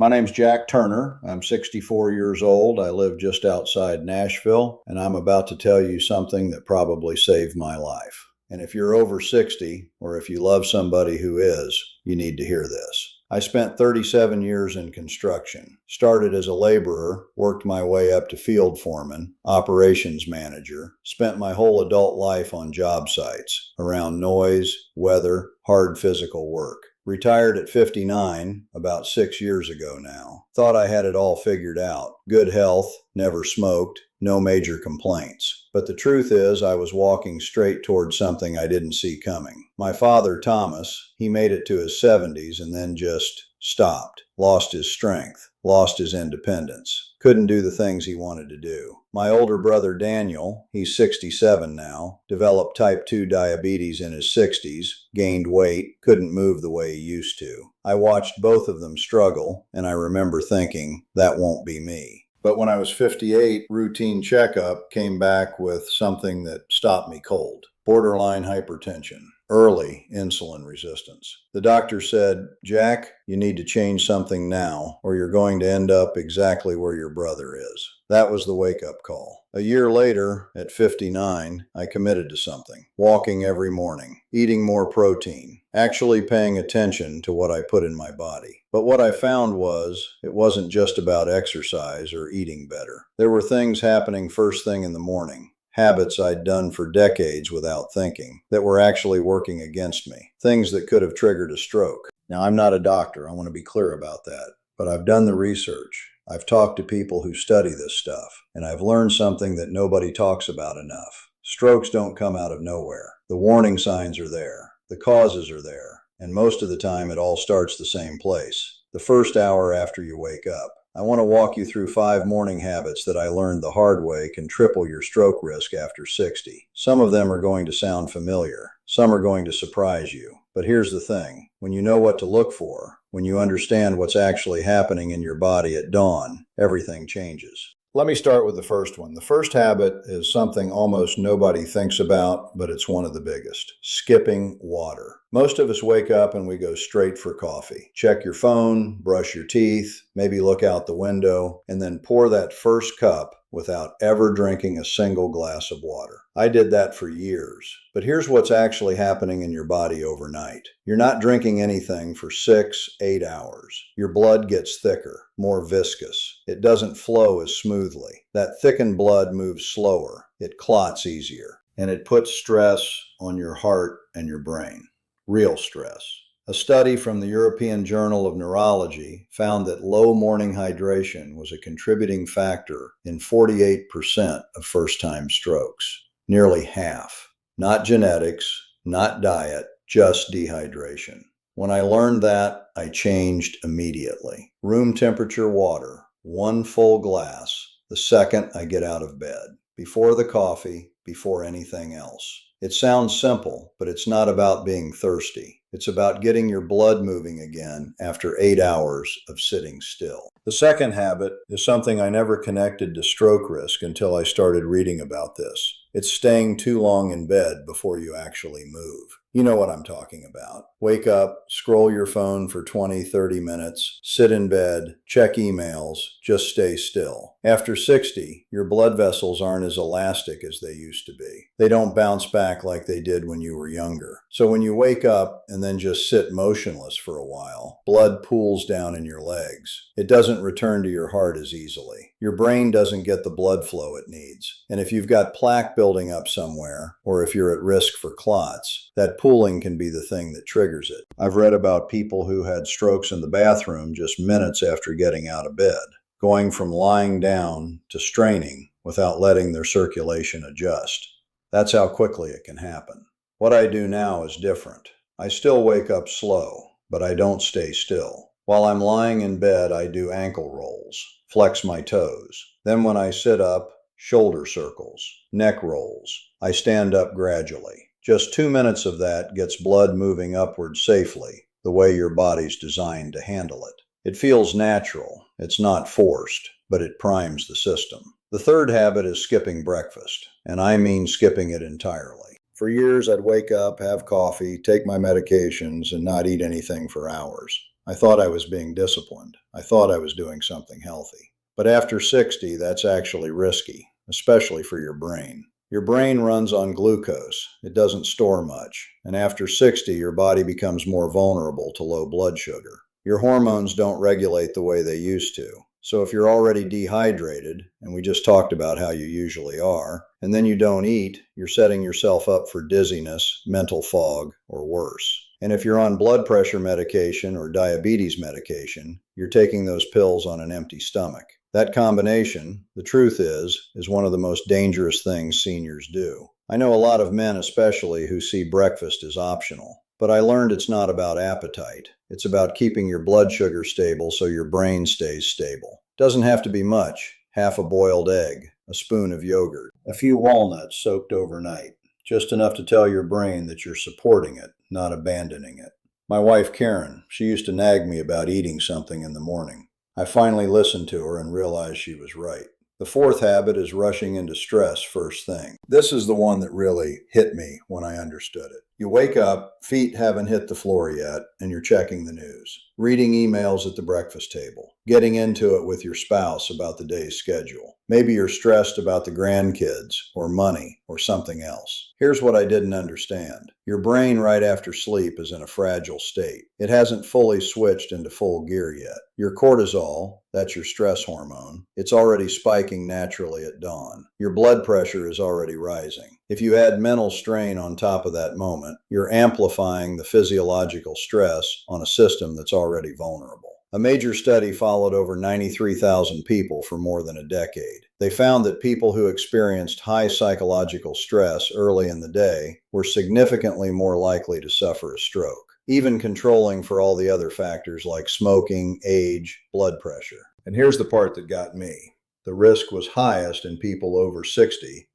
My name's Jack Turner. I'm 64 years old. I live just outside Nashville, and I'm about to tell you something that probably saved my life. And if you're over 60, or if you love somebody who is, you need to hear this. I spent 37 years in construction. Started as a laborer, worked my way up to field foreman, operations manager, spent my whole adult life on job sites, around noise, weather, hard physical work. Retired at 59, about 6 years ago now. Thought I had it all figured out. Good health, never smoked, no major complaints. But the truth is, I was walking straight towards something I didn't see coming. My father, Thomas, he made it to his 70s and then just stopped. Lost his strength, lost his independence, couldn't do the things he wanted to do. My older brother Daniel, he's 67 now, developed type 2 diabetes in his 60s, gained weight, couldn't move the way he used to. I watched both of them struggle, and I remember thinking, that won't be me. But when I was 58, routine checkup came back with something that stopped me cold. Borderline hypertension. Early insulin resistance. The doctor said, Jack, you need to change something now, or you're going to end up exactly where your brother is. That was the wake-up call. A year later, at 59, I committed to something. Walking every morning, eating more protein, actually paying attention to what I put in my body. But what I found was, it wasn't just about exercise or eating better. There were things happening first thing in the morning. Habits I'd done for decades without thinking that were actually working against me. Things that could have triggered a stroke. Now, I'm not a doctor. I want to be clear about that. But I've done the research. I've talked to people who study this stuff. And I've learned something that nobody talks about enough. Strokes don't come out of nowhere. The warning signs are there. The causes are there. And most of the time, it all starts the same place. The first hour after you wake up. I want to walk you through 5 morning habits that I learned the hard way can triple your stroke risk after 60. Some of them are going to sound familiar. Some are going to surprise you. But here's the thing. When you know what to look for, when you understand what's actually happening in your body at dawn, everything changes. Let me start with the first one. The first habit is something almost nobody thinks about, but it's one of the biggest. Skipping water. Most of us wake up and we go straight for coffee. Check your phone, brush your teeth, maybe look out the window, and then pour that first cup without ever drinking a single glass of water. I did that for years. But here's what's actually happening in your body overnight. You're not drinking anything for 6-8 hours. Your blood gets thicker, more viscous. It doesn't flow as smoothly. That thickened blood moves slower. It clots easier. And it puts stress on your heart and your brain. Real stress. A study from the European Journal of Neurology found that low morning hydration was a contributing factor in 48% of first-time strokes. Nearly half. Not genetics, not diet, just dehydration. When I learned that, I changed immediately. Room temperature water, 1 full glass, the second I get out of bed. Before the coffee, before anything else. It sounds simple, but it's not about being thirsty. It's about getting your blood moving again after 8 hours of sitting still. The second habit is something I never connected to stroke risk until I started reading about this. It's staying too long in bed before you actually move. You know what I'm talking about. Wake up, scroll your phone for 20-30 minutes, sit in bed, check emails, just stay still. After 60, your blood vessels aren't as elastic as they used to be. They don't bounce back like they did when you were younger. So when you wake up and then just sit motionless for a while, blood pools down in your legs. It doesn't return to your heart as easily. Your brain doesn't get the blood flow it needs. And if you've got plaque building up somewhere, or if you're at risk for clots, that pooling can be the thing that triggers it. I've read about people who had strokes in the bathroom just minutes after getting out of bed, going from lying down to straining without letting their circulation adjust. That's how quickly it can happen. What I do now is different. I still wake up slow, but I don't stay still. While I'm lying in bed, I do ankle rolls, flex my toes. Then when I sit up, shoulder circles, neck rolls. I stand up gradually. Just 2 minutes of that gets blood moving upward safely, the way your body's designed to handle it. It feels natural. It's not forced, but it primes the system. The third habit is skipping breakfast, and I mean skipping it entirely. For years, I'd wake up, have coffee, take my medications, and not eat anything for hours. I thought I was being disciplined. I thought I was doing something healthy. But after 60, that's actually risky, especially for your brain. Your brain runs on glucose. It doesn't store much. And after 60, your body becomes more vulnerable to low blood sugar. Your hormones don't regulate the way they used to. So if you're already dehydrated, and we just talked about how you usually are, and then you don't eat, you're setting yourself up for dizziness, mental fog, or worse. And if you're on blood pressure medication or diabetes medication, you're taking those pills on an empty stomach. That combination, the truth is one of the most dangerous things seniors do. I know a lot of men especially who see breakfast as optional, but I learned it's not about appetite. It's about keeping your blood sugar stable so your brain stays stable. Doesn't have to be much. Half a boiled egg, a spoon of yogurt, a few walnuts soaked overnight. Just enough to tell your brain that you're supporting it, not abandoning it. My wife Karen, she used to nag me about eating something in the morning. I finally listened to her and realized she was right. The fourth habit is rushing into stress first thing. This is the one that really hit me when I understood it. You wake up, feet haven't hit the floor yet, and you're checking the news, reading emails at the breakfast table, getting into it with your spouse about the day's schedule. Maybe you're stressed about the grandkids or money or something else. Here's what I didn't understand. Your brain right after sleep is in a fragile state. It hasn't fully switched into full gear yet. Your cortisol, that's your stress hormone, it's already spiking naturally at dawn. Your blood pressure is already rising. If you add mental strain on top of that moment, you're amplifying the physiological stress on a system that's already vulnerable. A major study followed over 93,000 people for more than a decade. They found that people who experienced high psychological stress early in the day were significantly more likely to suffer a stroke, even controlling for all the other factors like smoking, age, blood pressure. And here's the part that got me. The risk was highest in people over 60,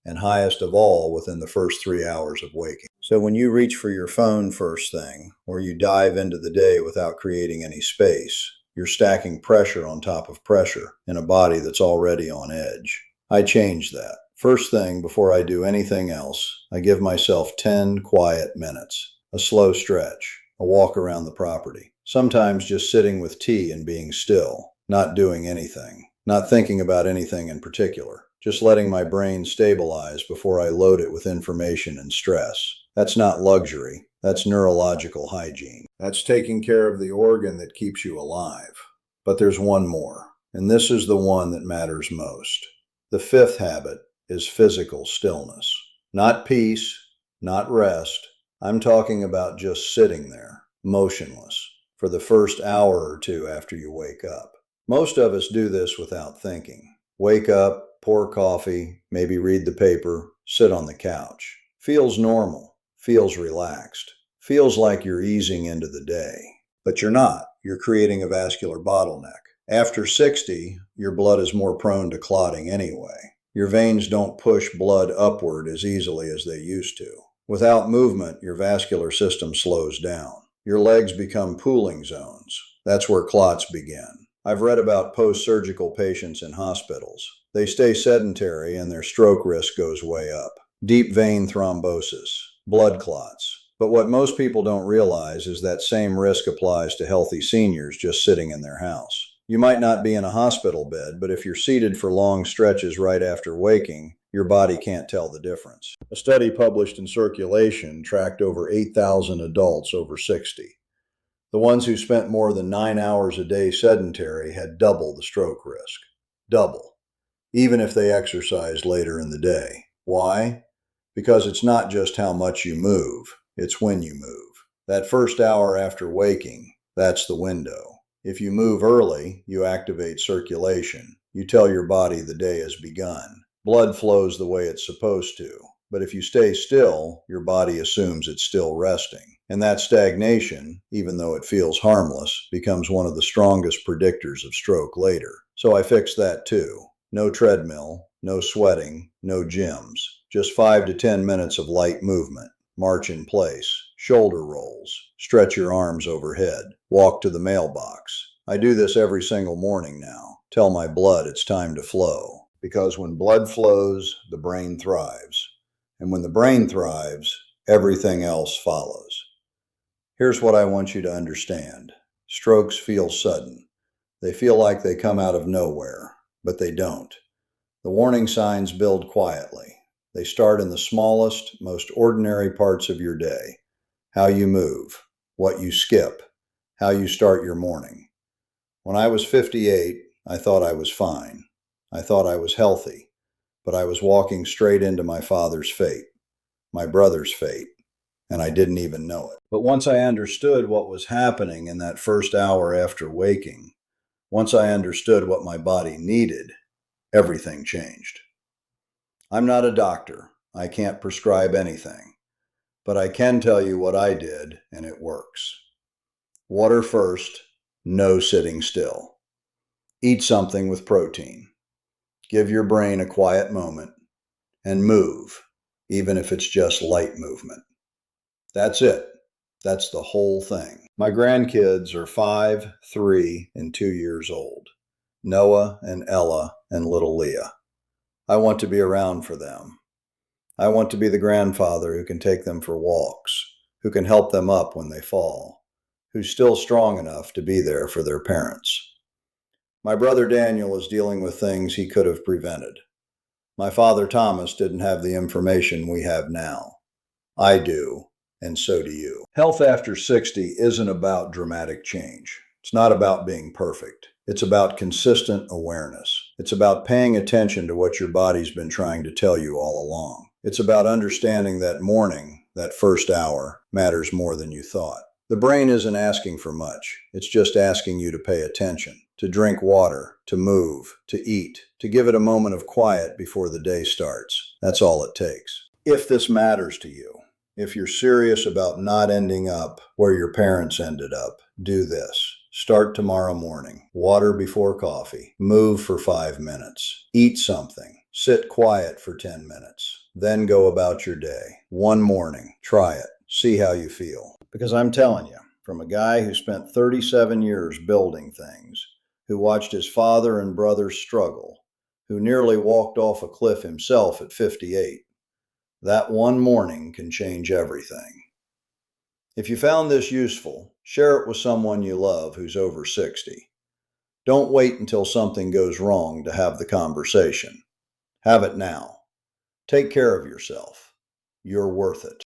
and highest of all within the first 3 hours of waking. So when you reach for your phone first thing, or you dive into the day without creating any space, you're stacking pressure on top of pressure in a body that's already on edge. I changed that. First thing, before I do anything else, I give myself 10 quiet minutes, a slow stretch, a walk around the property, sometimes just sitting with tea and being still, not doing anything, not thinking about anything in particular. Just letting my brain stabilize before I load it with information and stress. That's not luxury. That's neurological hygiene. That's taking care of the organ that keeps you alive. But there's one more, and this is the one that matters most. The fifth habit is physical stillness. Not peace, not rest. I'm talking about just sitting there, motionless, for the first hour or two after you wake up. Most of us do this without thinking. Wake up, pour coffee, maybe read the paper, sit on the couch. Feels normal, feels relaxed, feels like you're easing into the day. But you're not. You're creating a vascular bottleneck. After 60, your blood is more prone to clotting anyway. Your veins don't push blood upward as easily as they used to. Without movement, your vascular system slows down. Your legs become pooling zones. That's where clots begin. I've read about post-surgical patients in hospitals. They stay sedentary and their stroke risk goes way up. Deep vein thrombosis, blood clots. But what most people don't realize is that same risk applies to healthy seniors just sitting in their house. You might not be in a hospital bed, but if you're seated for long stretches right after waking, your body can't tell the difference. A study published in Circulation tracked over 8,000 adults over 60. The ones who spent more than 9 hours a day sedentary had double the stroke risk. Double. Even if they exercised later in the day. Why? Because it's not just how much you move, it's when you move. That first hour after waking, that's the window. If you move early, you activate circulation. You tell your body the day has begun. Blood flows the way it's supposed to. But if you stay still, your body assumes it's still resting. And that stagnation, even though it feels harmless, becomes one of the strongest predictors of stroke later. So I fixed that too. No treadmill, no sweating, no gyms. Just 5 to 10 minutes of light movement. March in place. Shoulder rolls. Stretch your arms overhead. Walk to the mailbox. I do this every single morning now. Tell my blood it's time to flow. Because when blood flows, the brain thrives. And when the brain thrives, everything else follows. Here's what I want you to understand. Strokes feel sudden. They feel like they come out of nowhere, but they don't. The warning signs build quietly. They start in the smallest, most ordinary parts of your day. How you move, what you skip, how you start your morning. When I was 58, I thought I was fine. I thought I was healthy, but I was walking straight into my father's fate, my brother's fate, and I didn't even know it. But once I understood what was happening in that first hour after waking, once I understood what my body needed, everything changed. I'm not a doctor. I can't prescribe anything, but I can tell you what I did, and it works. Water first, no sitting still. Eat something with protein. Give your brain a quiet moment, and move, even if it's just light movement. That's it. That's the whole thing. My grandkids are 5, 3, and 2 years old. Noah and Ella and little Leah. I want to be around for them. I want to be the grandfather who can take them for walks, who can help them up when they fall, who's still strong enough to be there for their parents. My brother Daniel is dealing with things he could have prevented. My father Thomas didn't have the information we have now. I do, and so do you. Health after 60 isn't about dramatic change. It's not about being perfect. It's about consistent awareness. It's about paying attention to what your body's been trying to tell you all along. It's about understanding that morning, that first hour, matters more than you thought. The brain isn't asking for much. It's just asking you to pay attention, to drink water, to move, to eat, to give it a moment of quiet before the day starts. That's all it takes. If this matters to you, if you're serious about not ending up where your parents ended up, do this. Start tomorrow morning. Water before coffee. Move for 5 minutes. Eat something. Sit quiet for 10 minutes. Then go about your day. One morning. Try it. See how you feel. Because I'm telling you, from a guy who spent 37 years building things, who watched his father and brothers struggle, who nearly walked off a cliff himself at 58, that one morning can change everything. If you found this useful, share it with someone you love who's over 60. Don't wait until something goes wrong to have the conversation. Have it now. Take care of yourself. You're worth it.